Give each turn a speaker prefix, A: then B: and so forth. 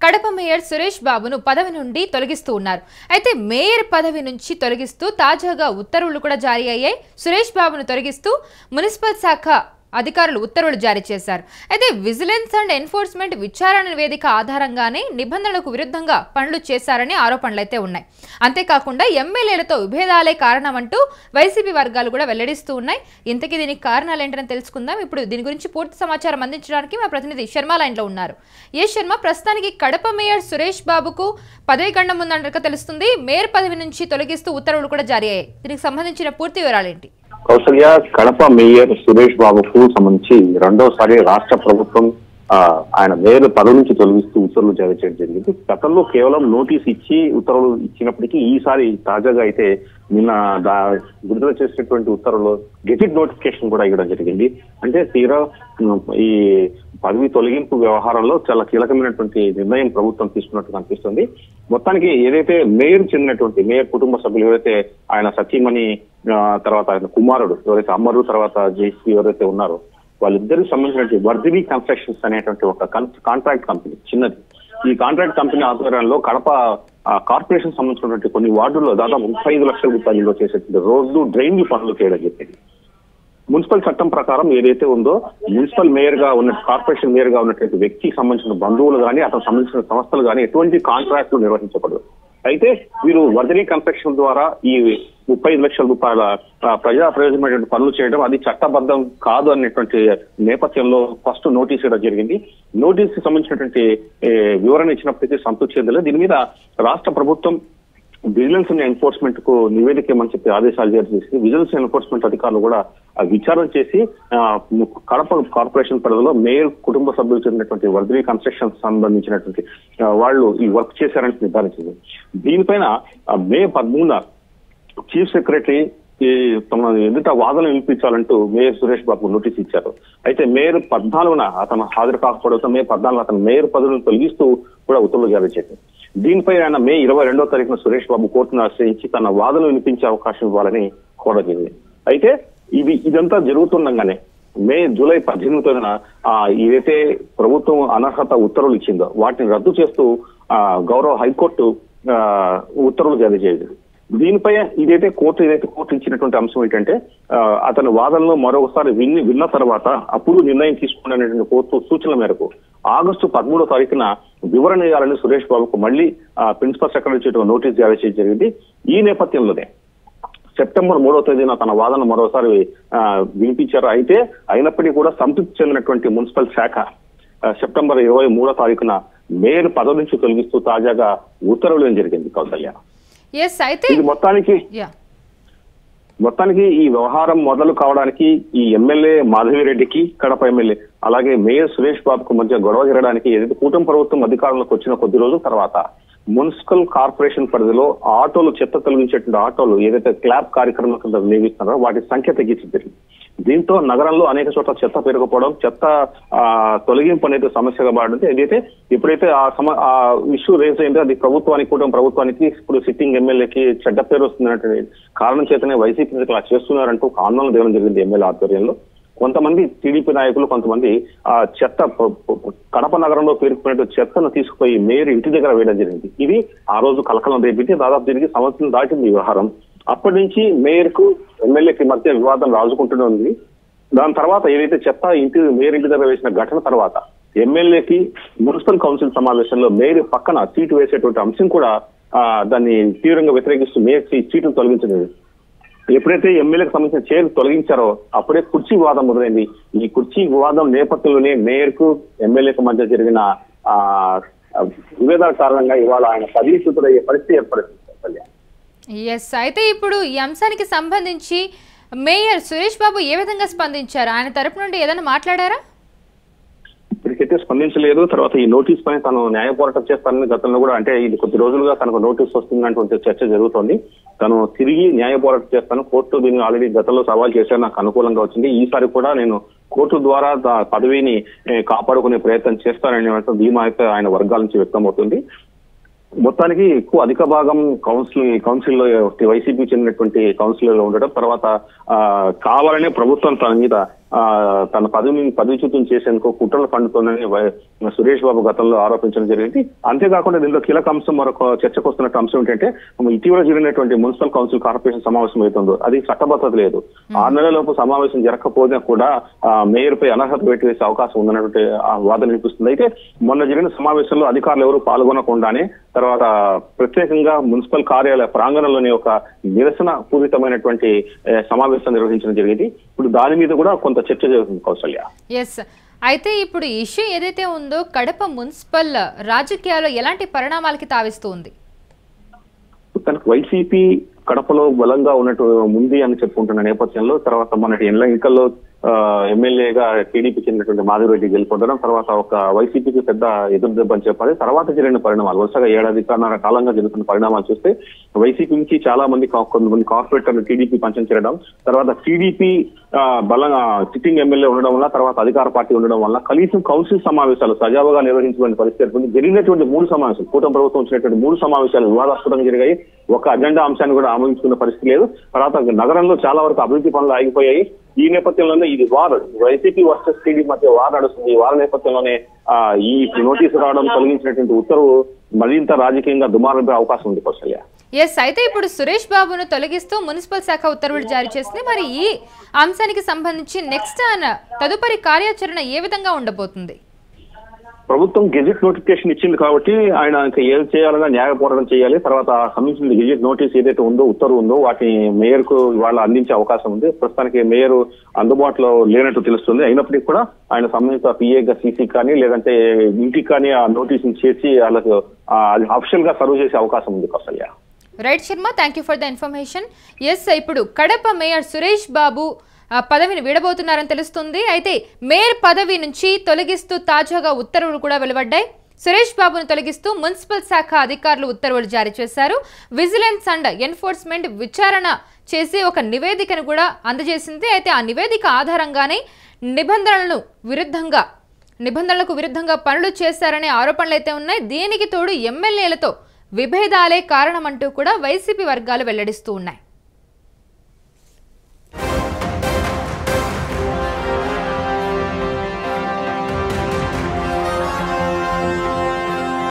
A: Kadapa mayor Suresh బాబును పదవి నుండి తొలగిస్తూ ఉన్నారు. అయితే మేయర్ పదవి నుంచి తొలగిస్తూ తాజాగా ఉత్తర్వులు కూడా జారీ అయ్యాయి. సురేష్ బాబును తొలగిస్తూ మున్సిపల్ శాఖ అధికారులు ఉత్తర్వులు జారీ చేశారు. అయితే విజిలెన్స్ అండ్ ఎన్ఫోర్స్మెంట్ విచారణ నివేదిక ఆధారంగానే నిబంధనలకు విరుద్ధంగా పనులు చేశారని ఆరోపణలైతే ఉన్నాయి. అంతేకాకుండా ఎమ్మెల్యేలతో విభేదాలే కారణమంటూ వైసీపీ వర్గాలు కూడా వెల్లడిస్తూ ఉన్నాయి. ఇంతకీ దీనికి కారణాలు ఏంటని తెలుసుకుందాం. ఇప్పుడు దీని గురించి పూర్తి సమాచారం అందించడానికి మా ప్రతినిధి శర్మ లైన్లో ఉన్నారు. శర్మ, ప్రస్తుతానికి కడప మేయర్ సురేష్ బాబుకు పదవి గండం ఉందన్నట్టుగా తెలుస్తుంది. మేయర్ పదవి నుంచి తొలగిస్తూ ఉత్తర్వులు కూడా జారీ అయ్యాయి. దీనికి సంబంధించిన పూర్తి వివరాలేంటి?
B: కౌసల్య, కడప మేయర్ సురేష్ బాబుకు సంబంధించి రెండోసారి రాష్ట్ర ప్రభుత్వం ఆయన మేయర్ పదవి నుంచి తొలగిస్తూ ఉత్తర్వులు జారీ చేయడం జరిగింది. గతంలో కేవలం నోటీస్ ఇచ్చి ఉత్తర్వులు ఇచ్చినప్పటికీ ఈసారి తాజాగా అయితే నిన్న విడుదల చేసినటువంటి ఉత్తర్వులు గెజిట్ నోటిఫికేషన్ కూడా ఇవ్వడం జరిగింది. అంటే తీరా ఈ పదవి తొలగింపు వ్యవహారంలో చాలా కీలకమైనటువంటి నిర్ణయం ప్రభుత్వం తీసుకున్నట్టు కనిపిస్తుంది. మొత్తానికి ఏదైతే మేయర్ చెందినటువంటి మేయర్ కుటుంబ సభ్యులు ఎవరైతే ఆయన సతీమణి తర్వాత ఆయన కుమారుడు ఎవరైతే అమ్మరు తర్వాత జేసీ ఎవరైతే ఉన్నారో వాళ్ళిద్దరికి సంబంధించినటువంటి వర్ధిని కన్స్ట్రక్షన్స్ అనేటువంటి ఒక కాంట్రాక్ట్ కంపెనీ చిన్నది. ఈ కాంట్రాక్ట్ కంపెనీ ఆధ్వర్యంలో కడప కార్పొరేషన్ సంబంధించినటువంటి కొన్ని వార్డుల్లో దాదాపు 35 లక్షల రూపాయలు చేసేటువంటి రోడ్లు డ్రైన్లు పనులు చేయడం జరిగింది. మున్సిపల్ చట్టం ప్రకారం ఏదైతే ఉందో మున్సిపల్ మేయర్ గా ఉన్న కార్పొరేషన్ మేయర్ గా ఉన్నటువంటి వ్యక్తికి సంబంధించిన బంధువులు కానీ అతనికి సంబంధించిన సంస్థలు కానీ ఎటువంటి కాంట్రాక్టులు నిర్వహించకూడదు. అయితే వీరు వర్ధిని కన్స్ట్రక్షన్ ద్వారా ఈ 35 లక్షల రూపాయల ప్రజా ప్రయోజనమైనటువంటి పనులు చేయడం అది చట్టబద్ధం కాదు అనేటువంటి నేపథ్యంలో ఫస్ట్ నోటీస్ ఇవ్వడం జరిగింది. నోటీస్ కి సంబంధించినటువంటి వివరణ ఇచ్చినప్పటికీ సంతృప్తి చెందలేదు. దీని మీద రాష్ట్ర ప్రభుత్వం విజిలెన్స్ అండ్ ఎన్ఫోర్స్మెంట్ కు నివేదిక ఇవ్వమని చెప్పి ఆదేశాలు జారీ చేసింది. విజిలెన్స్ ఎన్ఫోర్స్మెంట్ అధికారులు కూడా విచారణ చేసి కడప కార్పొరేషన్ పరిధిలో మేయర్ కుటుంబ సభ్యులు చెందినటువంటి వర్ధిని కన్స్ట్రక్షన్ సంబంధించినటువంటి వాళ్ళు ఈ వర్క్ చేశారని నిర్ధారించింది. దీనిపైన మే 13న చీఫ్ సెక్రటరీ తమ ఎదుట వాదన వినిపించాలంటూ మేయర్ సురేష్ బాబు నోటీస్ ఇచ్చారు. అయితే మేయర్ 14న అతను హాజరు కాకపోవడంతో మే 14న అతను మేయర్ పదవిని తొలగిస్తూ కూడా ఉత్తర్వులు జారీ చేశారు. దీనిపై ఆయన మే 22వ తారీఖున సురేష్ బాబు కోర్టును ఆశ్రయించి తన వాదన వినిపించే అవకాశం ఇవ్వాలని కోరడం జరిగింది. అయితే ఇదంతా జరుగుతుండగానే జూలై 18న ఏదైతే ప్రభుత్వం అనర్హత ఉత్తర్వులు ఇచ్చిందో వాటిని రద్దు చేస్తూ గౌరవ హైకోర్టు ఉత్తర్వులు జారీ చేసింది. దీనిపై కోర్టు ఇచ్చినటువంటి అంశం ఏంటంటే అతని వాదనలో మరొకసారి విన్న తర్వాత అప్పుడు నిర్ణయం తీసుకున్నటువంటి కోర్టు సూచనల మేరకు ఆగస్టు 13వ తారీఖున వివరణ ఇవ్వాలని సురేష్ బాబుకు మళ్ళీ ప్రిన్సిపల్ సెక్రటరీ చేయడం నోటీస్ జారీ చేయడం జరిగింది. ఈ నేపథ్యంలోనే సెప్టెంబర్ 3వ తేదీన తన వాదన మరోసారి వినిపించారు. అయితే అయినప్పటికీ కూడా సంతృప్తి చెందినటువంటి మున్సిపల్ శాఖ సెప్టెంబర్ 23వ తారీఖున మేయర్ పదవి నుంచి తొలగిస్తూ తాజాగా ఉత్తర్వులు జరిగింది. కౌసల్య, ఇది మొత్తానికి ఈ వ్యవహారం మొదలు కావడానికి ఈ ఎమ్మెల్యే మాధవిరెడ్డికి కడప ఎమ్మెల్యే అలాగే మేయర్ సురేష్ బాబుకు మధ్య గొడవ జరగడానికి ఏదైతే కూటమి ప్రభుత్వం అధికారంలోకి వచ్చిన కొద్ది రోజుల తర్వాత మున్సిపల్ కార్పొరేషన్ పరిధిలో ఆటోలు చెత్త తొలగించేటువంటి ఆటోలు ఏదైతే క్లాబ్ కార్యక్రమం కింద వినియోగిస్తున్నారో వాటి సంఖ్య తగ్గించింది. దీంతో నగరంలో అనేక చోట్ల చెత్త పెరగకపోవడం చెత్త తొలగింపు అనేది సమస్యగా మారింది. ఏదైతే ఎప్పుడైతే ఆ ఇష్యూ రేజ్ అయిందో అది కూటమి ప్రభుత్వానికి ఇప్పుడు సిట్టింగ్ ఎమ్మెల్యేకి చెడ్డ పేరు వస్తున్నటువంటి కారణం చేతనే వైసీపీ అలా చేస్తున్నారంటూ ఒక ఆందోళన దిగడం జరిగింది ఎమ్మెల్యే ఆధ్వర్యంలో. కొంతమంది టీడీపీ నాయకులు కొంతమంది ఆ చెత్త కడప నగరంలో పేరుకునే చెత్తను తీసుకుపోయి మేయర్ ఇంటి దగ్గర వేయడం జరిగింది. ఇది ఆ రోజు కలకలం రేపించి దాదాపు దీనికి సంవత్సరం దాటింది ఈ వ్యవహారం. అప్పటి నుంచి మేయర్ కు ఎమ్మెల్యేకి మధ్య వివాదం రాజుకుంటూనే ఉంది. దాని తర్వాత ఏదైతే చెత్త మేయర్ ఇంటి దగ్గర వేసిన ఘటన తర్వాత ఎమ్మెల్యేకి మున్సిపల్ కౌన్సిల్ సమావేశంలో మేయర్ పక్కన సీటు వేసేటువంటి అంశం కూడా దాన్ని తీవ్రంగా వ్యతిరేకిస్తూ మేయర్ సీటును తొలగించలేదు. ఎప్పుడైతే ఎమ్మెల్యేకి సంబంధించిన చైర్ తొలగించారో అప్పుడే కుర్చీ వివాదం మొదలైంది. ఈ కుర్చీ వివాదం నేపథ్యంలోనే మేయర్ కు ఎమ్మెల్యేకు మధ్య జరిగిన విభేదాల కారణంగా ఇవాళ ఆయన పదవీచ్యుతుడయ్యే పరిస్థితి ఏర్పడుతుంది.
A: అయితే ఇప్పుడు ఈ అంశానికి సంబంధించి మేయర్ సురేష్ బాబు ఏ విధంగా స్పందించారు? ఆయన తరపు నుండి ఏదైనా మాట్లాడారా?
B: ఇప్పటికైతే స్పందించలేదు. తర్వాత ఈ నోటీస్ పైన తను న్యాయ పోరాటం చేస్తానని గతంలో కూడా అంటే ఇది కొద్ది రోజులుగా తనకు నోటీస్ వస్తుందన్నటువంటి చర్చ జరుగుతోంది. తను తిరిగి న్యాయ పోరాటం చేస్తాను, కోర్టు దీన్ని ఆల్రెడీ గతంలో సవాల్ చేశాను, నాకు అనుకూలంగా వచ్చింది, ఈసారి కూడా నేను కోర్టు ద్వారా పదవిని కాపాడుకునే ప్రయత్నం చేస్తాననే ధీమా అయితే ఆయన వర్గాల నుంచి వ్యక్తమవుతుంది. మొత్తానికి ఎక్కువ అధిక భాగం కౌన్సిల్లో వైసీపీ చెందినటువంటి కౌన్సిలర్లు ఉండడం తర్వాత కావాలనే ప్రభుత్వం తన మీద తన పదవిచ్యుతం చేసేందుకు కుట్రలు పండుతోందని సురేష్ బాబు గతంలో ఆరోపించడం జరిగింది. అంతేకాకుండా దీనిలో కీలక అంశం మరొక చర్చకు వస్తున్న అంశం ఏంటంటే ఇటీవల జరిగినటువంటి మున్సిపల్ కౌన్సిల్ కార్పొరేషన్ సమావేశం అవుతుందో అది చట్టబద్ధత లేదు. 6 నెలలలోపు సమావేశం జరగకపోయినా కూడా మేయర్ పై అనర్హత వేటు వేసే అవకాశం ఉందన్నటువంటి వాదన వినిపిస్తుంది. అయితే మొన్న జరిగిన సమావేశంలో అధికారులు ఎవరు పాల్గొనకుండానే తర్వాత ప్రత్యేకంగా మున్సిపల్ కార్యాలయ ప్రాంగణంలోని ఒక నిరసన పూరితమైనటువంటి సమావేశం నిర్వహించడం జరిగింది. ఇప్పుడు దాని మీద కూడా కొంత చర్చ జరుగుతుంది కౌసల్య.
A: అయితే ఇప్పుడు ఇష్యూ ఏదైతే ఉందో కడప మున్సిపల్ రాజకీయాల్లో ఎలాంటి పరిణామాలకి తావిస్తుంది?
B: తనకు వైసీపీ కడపలో బలంగా ఉన్నట్టు ఉంది అని చెప్పుకుంటున్న నేపథ్యంలో తర్వాత మొన్నటి ఎన్నికల్లో ఎమ్మెల్యేగా టీడీపీ చెందినటువంటి మాధవరెడ్డి గెలుపొందడం తర్వాత ఒక వైసీపీకి పెద్ద ఎదురు దెబ్బ అని చెప్పాలి. తర్వాత జరిగిన పరిణామాలు వరుసగా 7 అధికారుల కాలంగా జరుగుతున్న పరిణామాలు చూస్తే వైసీపీ నుంచి చాలా మంది కొంతమంది కార్పొరేటర్లు టీడీపీ పంచం చేరడం, తర్వాత టీడీపీ బలంగా సిట్టింగ్ ఎమ్మెల్యే ఉండడం వల్ల తర్వాత అధికార పార్టీ ఉండడం వల్ల కనీసం కౌన్సిల్ సమావేశాలు సజావుగా నిర్వహించుకునే పరిస్థితి జరిగినటువంటి 3 సమావేశాలు కూటమి ప్రభుత్వం వచ్చినటువంటి 3 సమావేశాలు వివాదాస్పదంగా జరిగాయి. ఒక అజెండా అంశాన్ని కూడా ఆమోదించుకున్న పరిస్థితి లేదు. తర్వాత నగరంలో చాలా వరకు అభివృద్ధి పనులు ఆగిపోయాయి. ఈ నేపథ్యంలోనే ఇది వార్ వైసీపీ వర్సెస్ టీడీపీ మధ్య వార్ నడుస్తుంది. ఈ వార్ నేపథ్యంలోనే ఈ నోటీసు రావడం తొలగించినటువంటి ఉత్తర్వు మరింత రాజకీయంగా దుమారంపై అవకాశం ఉంది కౌశల్య.
A: అయితే ఇప్పుడు సురేష్ బాబును తొలగిస్తూ మున్సిపల్ శాఖ ఉత్తర్వులు జారీ చేసింది. మరి ఈ అంశానికి సంబంధించి నెక్స్ట్ తదుపరి కార్యాచరణ ఏ విధంగా ఉండబోతుంది?
B: ప్రభుత్వం గెజెట్ నోటిఫికేషన్ ఇచ్చింది కాబట్టి ఆయన ఇంకా ఏం చేయాలన్నా న్యాయ పోరాటం చేయాలి. తర్వాత సంబంధించిన గెజెట్ నోటీస్ ఏదైతే ఉందో ఉత్తర్వు ఉందో వాటిని మేయర్ కు ఇవాళ అందించే అవకాశం ఉంది. ప్రస్తుతానికి మేయర్ అందుబాటులో లేనట్టు తెలుస్తుంది. అయినప్పటికీ కూడా ఆయన సంబంధిత పిఏగా సీసీ కానీ లేదంటే ఇంటికి కానీ ఆ నోటీస్ చేసి వాళ్ళకు అది అఫిషియల్ గా సర్వ్ చేసే అవకాశం ఉంది Kausalya.
A: Right Sharma, thank you for the information. ఇప్పుడు కడప మేయర్ సురేష్ బాబు పదవిని విడబోతున్నారని తెలుస్తుంది. అయితే మేయర్ పదవి నుంచి తొలగిస్తూ తాజాగా ఉత్తర్వులు కూడా వెలువడ్డాయి. సురేష్ బాబును తొలగిస్తూ మున్సిపల్ శాఖ అధికారులు ఉత్తర్వులు జారీ చేశారు. విజిలెన్స్ అండ్ ఎన్ఫోర్స్మెంట్ విచారణ చేసి ఒక నివేదికను కూడా అందజేసింది. అయితే ఆ నివేదిక ఆధారంగానే నిబంధనలకు విరుద్ధంగా పనులు చేశారనే ఆరోపణలు అయితే ఉన్నాయి. దీనికి తోడు ఎమ్మెల్యేలతో విభేదాలే కారణమంటూ కూడా వైసీపీ వర్గాలు వెల్లడిస్తూ ఉన్నాయి.